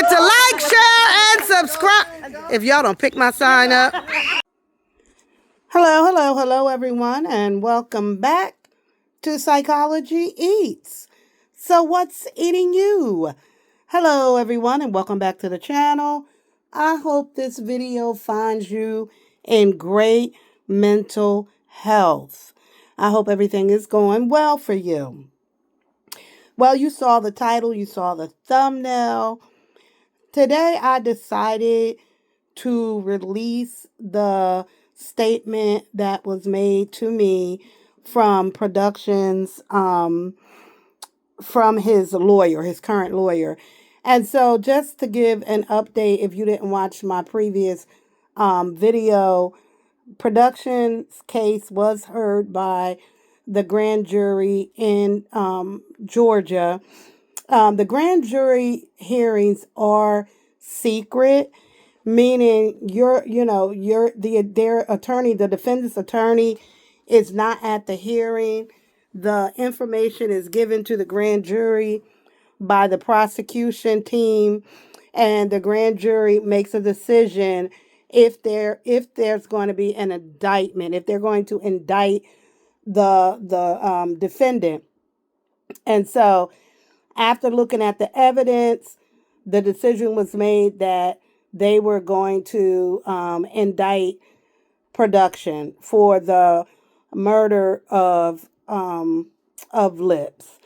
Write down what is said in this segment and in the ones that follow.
forget to like, share, and subscribe. If y'all don't pick my sign up. Hello, everyone, and welcome back to Psychology Eats. So what's eating you? Hello, everyone, and welcome back to the channel. I hope this video finds you in great mental health. I hope everything is going well for you. Well, you saw the title, you saw the thumbnail. Today, I decided to release the statement that was made to me from Productions, from his lawyer, his current lawyer. And so just to give an update, if you didn't watch my previous video, Productions case was heard by the grand jury in Georgia. The grand jury hearings are secret, meaning their attorney, the defendant's attorney, is not at the hearing. The information is given to the grand jury by the prosecution team, and the grand jury makes a decision if there's going to be an indictment, if they're going to indict the defendant. And so after looking at the evidence, the decision was made that they were going to indict Production for the murder of Llips.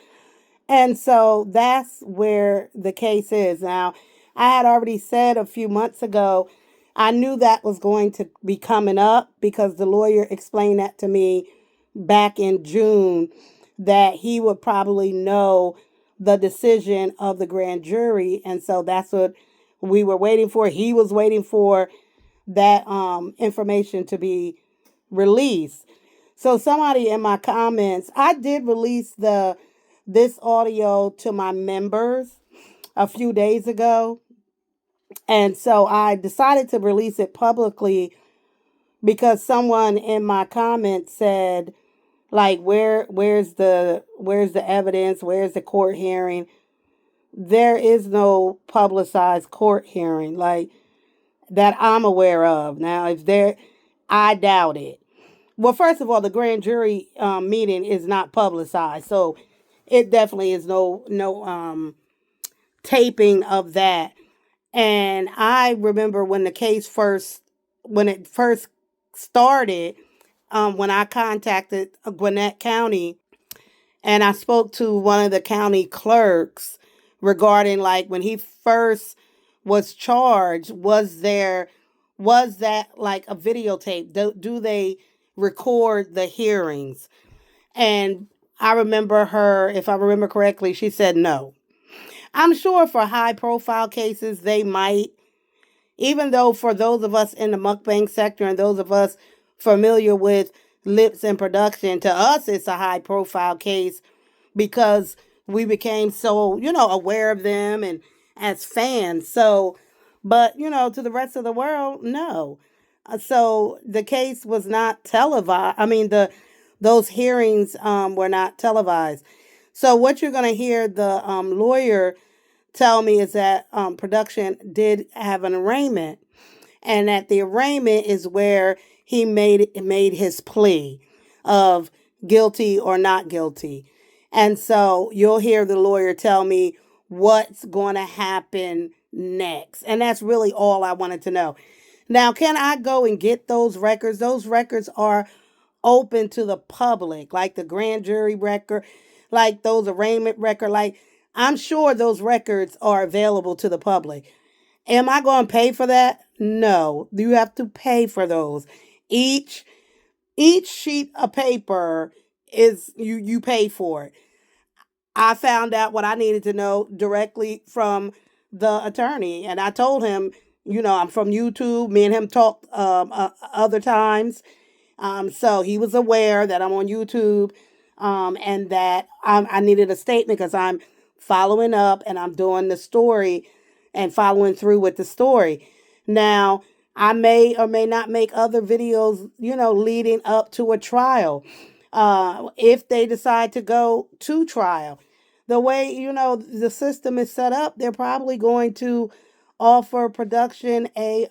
And so that's where the case is. Now, I had already said a few months ago, I knew that was going to be coming up because the lawyer explained that to me back in June, that he would probably know the decision of the grand jury. And so that's what we were waiting for. He was waiting for that information to be released. So somebody in my comments, I did release this audio to my members a few days ago. And so I decided to release it publicly because someone in my comments said, like, where's the evidence? Where's the court hearing? There is no publicized court hearing, like, that I'm aware of. Now, if there, I doubt it. Well, first of all, the grand jury meeting is not publicized, so it definitely is no taping of that. And I remember when it first started, when I contacted Gwinnett County, and I spoke to one of the county clerks regarding, like, when he first was charged, was that like a videotape? Do they record the hearings? And I remember her, if I remember correctly, she said no. I'm sure for high profile cases, they might, even though for those of us in the mukbang sector and those of us familiar with Llips and Production, to us, it's a high profile case because we became so, aware of them and as fans. So, but, to the rest of the world, no. So the case was not televised. I mean, those hearings were not televised. So what you're going to hear the lawyer tell me is that Production did have an arraignment, and that the arraignment is where he made his plea of guilty or not guilty. And so you'll hear the lawyer tell me what's going to happen next. And that's really all I wanted to know. Now, can I go and get those records? Those records are open to the public, like the grand jury record, like those arraignment record. Like, I'm sure those records are available to the public. Am I going to pay for that? No, you have to pay for those. Each sheet of paper is you pay for it. I found out what I needed to know directly from the attorney, and I told him, I'm from YouTube. Me and him talked other times, so he was aware that I'm on YouTube, and that I needed a statement because I'm following up and I'm doing the story and following through with the story. Now, I may or may not make other videos, leading up to a trial. If they decide to go to trial, the way, the system is set up, they're probably going to offer production a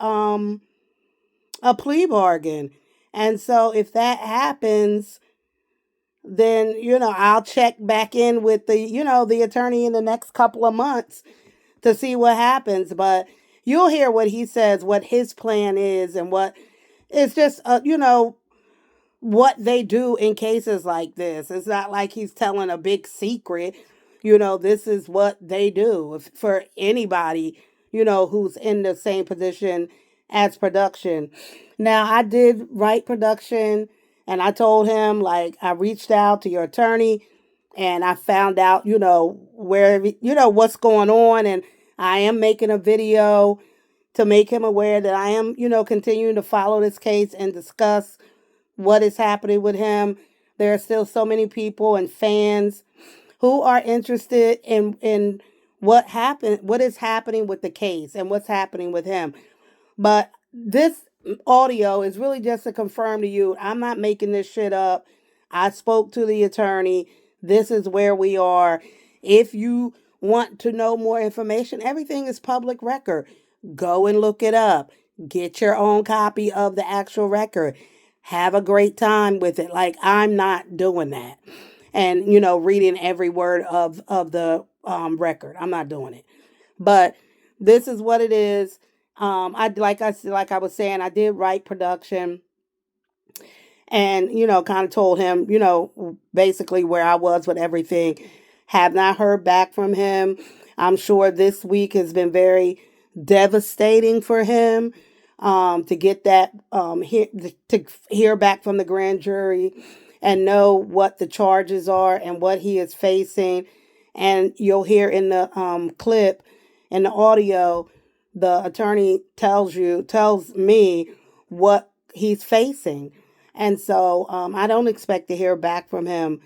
plea bargain. And so if that happens, then I'll check back in with the attorney in the next couple of months to see what happens. But you'll hear what he says, what his plan is, and what it's just what they do in cases like this. It's not like he's telling a big secret. This is what they do for anybody, who's in the same position as production. Now, I did write production, and I told him, like, I reached out to your attorney and I found out, where, what's going on. And I am making a video to make him aware that I am, continuing to follow this case and discuss what is happening with him. There are still so many people and fans who are interested in what is happening with the case and what's happening with him. But this audio is really just to confirm to you, I'm not making this shit up. I spoke to the attorney. This is where we are. If you want to know more information, everything is public record. Go and look it up. Get your own copy of the actual record. Have a great time with it. Like, I'm not doing that. And, reading every word of the record. I'm not doing it. But this is what it is. Like I was saying, I did write production and, kind of told him, basically where I was with everything. Have not heard back from him. I'm sure this week has been very devastating for him, to get that, to hear back from the grand jury and know what the charges are and what he is facing. And you'll hear in the clip, in the audio, the attorney tells me what he's facing. And so I don't expect to hear back from him.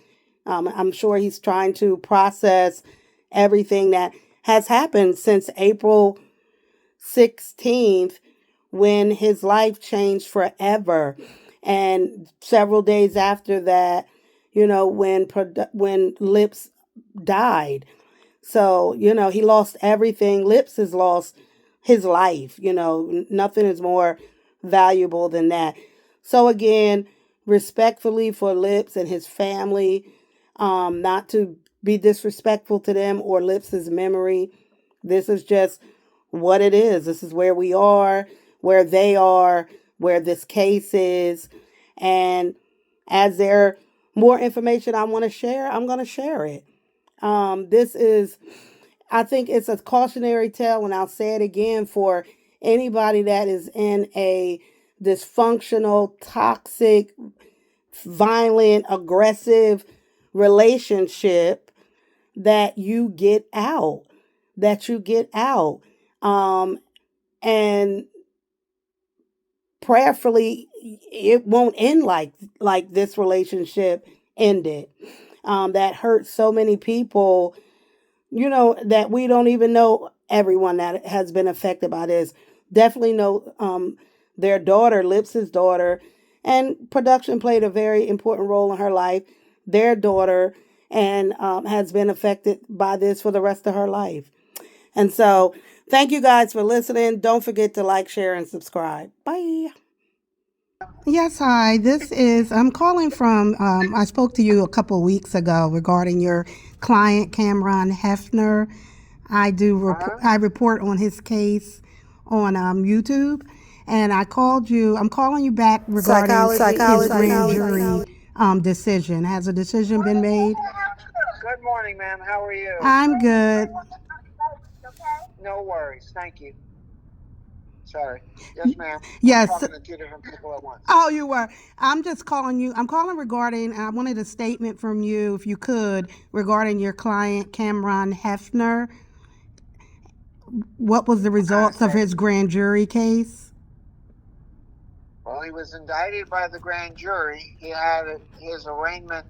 I'm sure he's trying to process everything that has happened since April 16th, when his life changed forever. And several days after that, when Llips died. So, he lost everything. Llips has lost his life. Nothing is more valuable than that. So again, respectfully for Llips and his family, not to be disrespectful to them or Lips's memory. This is just what it is. This is where we are, where they are, where this case is. And as there more information I want to share, I'm going to share it. I think it's a cautionary tale, and I'll say it again for anybody that is in a dysfunctional, toxic, violent, aggressive relationship, that you get out, and prayerfully it won't end like this relationship ended. That hurts so many people, that we don't even know everyone that has been affected by this. Definitely know their daughter, Lips's daughter, and production played a very important role in her life. Their daughter and has been affected by this for the rest of her life. And so, thank you guys for listening. Don't forget to like, share, and subscribe. Bye. Yes, hi. I'm calling from, I spoke to you a couple weeks ago regarding your client, Cameron Hefner. I report on his case on YouTube. And I'm calling you back regarding his grand jury decision. Has a decision been made? Good morning, ma'am. How are you? I'm good. No worries. Thank you. Sorry. Yes, ma'am. Yes. I'm talking to two different people at once. Oh, you were. I'm just calling you. I'm calling regarding, I wanted a statement from you, if you could, regarding your client, Cameron Hefner. What was the results of his grand jury case? Well, he was indicted by the grand jury. He had his arraignment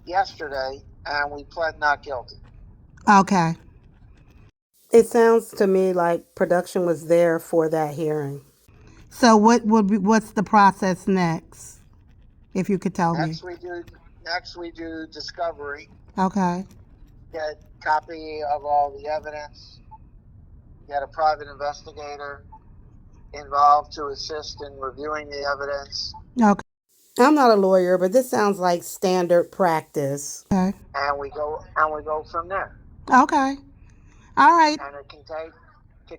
yesterday, and we pled not guilty. Okay. It sounds to me like production was there for that hearing. So what's the process next? If you could tell me. Next we do discovery. Okay. get a copy of all the evidence, get a private investigator involved to assist in reviewing the evidence. Okay. I'm not a lawyer, but this sounds like standard practice. Okay. And we go from there. Okay. All right. And it can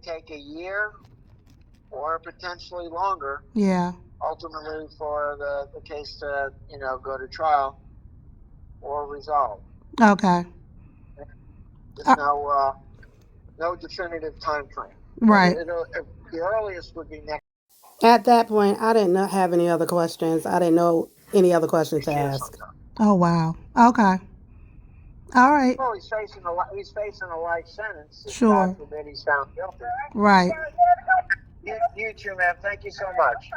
take a year or potentially longer. Yeah. Ultimately, for the case to go to trial or resolve. Okay. There's no definitive time frame. Right. The earliest would be next. At that point, I didn't have any other questions. I didn't know any other questions to ask. Oh, wow. Okay. All right. Well, he's facing a life sentence. If Sure. God forbid he's found guilty. Right. You too, ma'am. Thank you so much.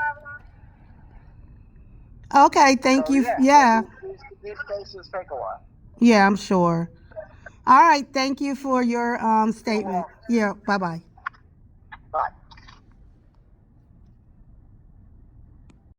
Okay. Thank you. Yeah. These cases take a while. Yeah, I'm sure. All right. Thank you for your statement. Yeah. Bye-bye.